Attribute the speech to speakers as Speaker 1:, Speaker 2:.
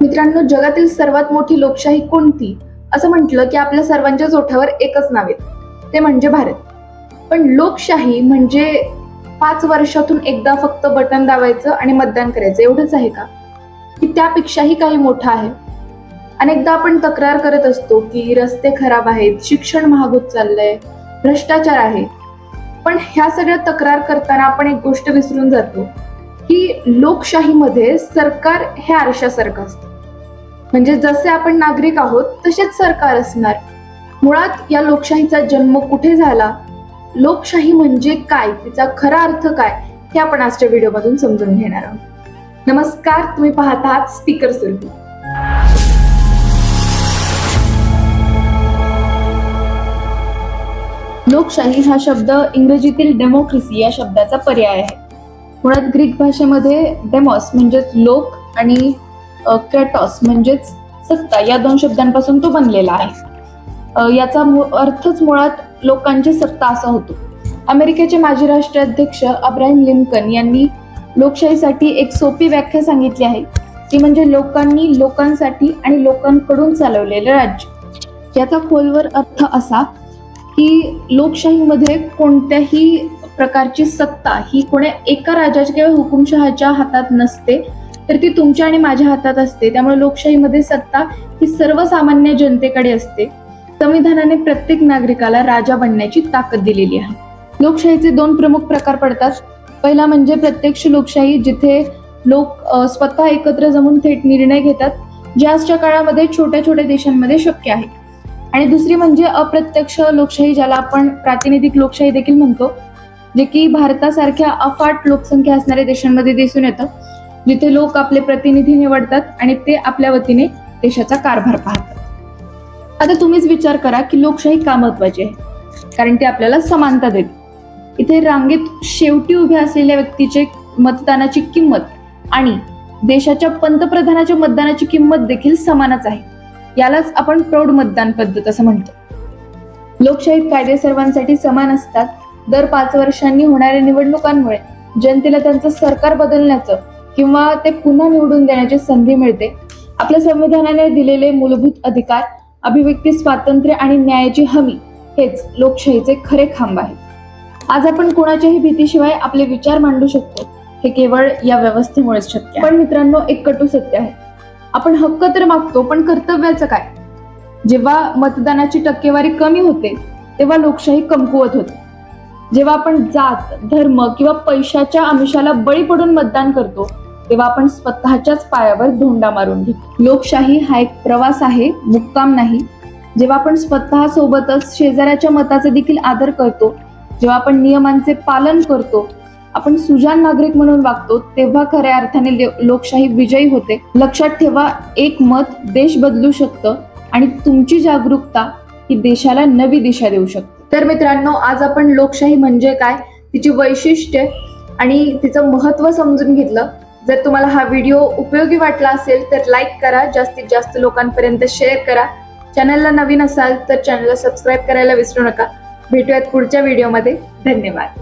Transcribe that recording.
Speaker 1: मित्रांनो, जगातील सर्वात मोठी लोकशाही कोणती असं म्हटलं की आपल्या सर्वांच्याच ओठावर एकच नाव येतं, ते म्हणजे भारत. पण लोकशाही म्हणजे 5 वर्षातून एकदा फक्त बटन दाबायचं आणि मतदान करायचं एवढंच आहे का? की त्यापेक्षाही काही मोठं आहे? अनेकदा आपण तक्रार करत असतो की रस्ते खराब आहेत, शिक्षण महाग होत चाललंय, भ्रष्टाचार आहे. पण ह्या सगळ्या तक्रार करताना आपण एक गोष्ट विसरून जातो की लोकशाहीमध्ये सरकार हे आरशासारखं असतं. म्हणजे जसे आपण नागरिक आहोत तसेच सरकार असणार. मुळात या लोकशाहीचा जन्म कुठे झाला, लोकशाही म्हणजे काय, तिचा खरा अर्थ काय, हे आपण आजच्या व्हिडिओमधून समजून घेणार आहोत. नमस्कार, तुम्ही पाहत आहात स्पीकर सुरभी. लोकशाही हा शब्द इंग्रजीतील डेमोक्रेसी या शब्दाचा पर्याय आहे. मुळात ग्रीक भाषेमध्ये डेमॉस म्हणजेच लोक आणि क्रॅटॉस म्हणजेच सत्ता या 2 शब्दांपासून तो बनलेला आहे. याचा अर्थच मुळात लोकांची सत्ता असा होतो. अमेरिकेचे माजी राष्ट्राध्यक्ष अब्राहम लिंकन यांनी लोकशाहीसाठी एक सोपी व्याख्या सांगितली आहे, ती म्हणजे लोकांनी लोकांसाठी आणि लोकांकडून चालवलेलं राज्य. याचा खोलवर अर्थ असा की लोकशाहीमध्ये कोणत्याही प्रकारची सत्ता ही कोण्या एका राजाच्या किंवा हुकुमशहाच्या हातात नसते, तर ती तुमच्या आणि माझ्या हातात असते. त्यामुळे लोकशाहीमध्ये सत्ता ही सर्वसामान्य जनतेकडे असते. संविधानाने प्रत्येक नागरिकाला राजा बनण्याची ताकद दिलेली आहे. लोकशाहीचे 2 प्रमुख प्रकार पडतात. पहिला म्हणजे प्रत्यक्ष लोकशाही, जिथे लोक स्वतः एकत्र जमून थेट निर्णय घेतात, जे आजच्या काळामध्ये छोट्या छोट्या देशांमध्ये शक्य आहे. आणि दुसरी म्हणजे अप्रत्यक्ष लोकशाही, ज्याला आपण प्रातिनिधिक लोकशाही देखील म्हणतो, जे की भारतासारख्या अफाट लोकसंख्या असणाऱ्या देशांमध्ये दिसून येतं, जिथे लोक आपले प्रतिनिधी निवडतात आणि ते आपल्या वतीने देशाचा कारभार पाहतात. आता तुम्हीच विचार करा की लोकशाही का महत्वाची आहे? कारण ती आपल्याला समानता देते. इथे रांगेत शेवटी उभ्या असलेल्या व्यक्तीचे मतदानाची किंमत आणि देशाच्या पंतप्रधानाच्या मतदानाची किंमत देखील समानच आहे. यालाच आपण प्रौढ मतदान पद्धत असं म्हणतो. लोकशाहीत कायदे सर्वांसाठी समान असतात. दर 5 वर्षांनी होणाऱ्या निवडणुकांमुळे जनतेला त्यांचं सरकार बदलण्याचं किंवा ते पुन्हा निवडून देण्याची संधी मिळते. आपल्या संविधानाने दिलेले मूलभूत अधिकार, अभिव्यक्ती स्वातंत्र्य आणि न्यायाची हमी हेच लोकशाहीचे खरे खांब आहेत. आज आपण कोणाच्याही भीतीशिवाय आपले विचार मांडू शकतो, हे केवळ या व्यवस्थेमुळेच शक्य आहे. पण मित्रांनो, एक कटू सत्य आहे, आपण हक्क तर मागतो, पण कर्तव्याचं काय? जेव्हा मतदानाची टक्केवारी कमी होते तेव्हा लोकशाही कमकुवत होते. जेव्हा आपण जात, धर्म किंवा पैशाच्या आमिषाला बळी पडून मतदान करतो तेव्हा आपण स्वतःच्याच पायावर धोंडा मारून घेतो. लोकशाही हा एक प्रवास आहे, मुक्काम नाही. जेव्हा आपण स्वतः सोबतच शेजाऱ्याच्या मताचा देखील आदर करतो, जेव्हा आपण नियमांचे पालन करतो, आपण सुजाण नागरिक म्हणून वागतो, तेव्हा खऱ्या अर्थाने लोकशाही विजयी होते. लक्षात ठेवा, एक मत देश बदलू शकतं आणि तुमची जागरूकता ही देशाला नवी दिशा देऊ शकते. तर मित्रांनो, आज आपण लोकशाही म्हणजे काय, तिची वैशिष्ट्ये आणि तिचं महत्त्व समजून घेतलं. जर तुम्हाला हा व्हिडिओ उपयोगी वाटला असेल तर लाईक करा, जास्तीत जास्त लोकांपर्यंत शेअर करा. चॅनलला नवीन असाल तर चॅनलला सबस्क्राईब करायला विसरू नका. भेटूयात पुढच्या व्हिडिओमध्ये. धन्यवाद.